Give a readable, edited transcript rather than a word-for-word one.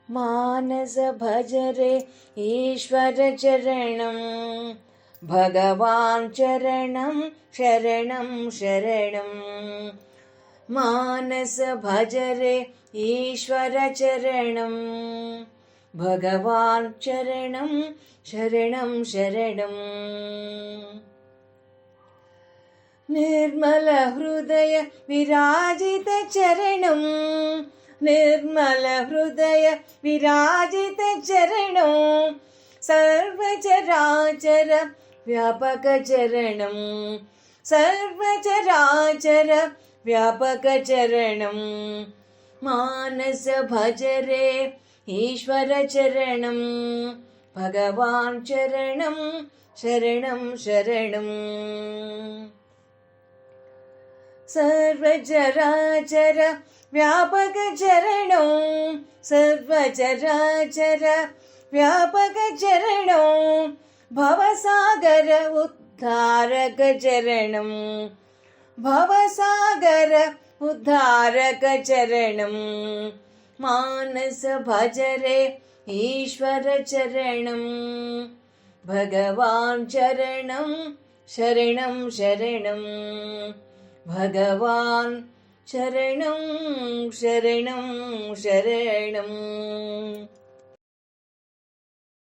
मानस भज रे ईश्वर चरणं भगवान् चरणं शरणं शरणं मानस भज रे ईश्वर चरणं भगवान् चरणं शरणं शरणं निर्मल हृदय विराजित चरणं निर्मल हृदय विराजित चरणं सर्वचराचर व्यापक चरणं सर्वचराचर व्यापक चरणं मानस भज रे ईश्वर चरणं भगवान् चरणं शरणं शरणं सर्वचराचर व्यापक चरणं सर्वचराचर व्यापक चरणं भवसागर उद्धारक चरणं भवसागर उद्धारक चरणं मानस भज रे ईश्वर चरणं भगवान् चरणं शरणं शरणं भगवान् शरणं शरणं शरणम्।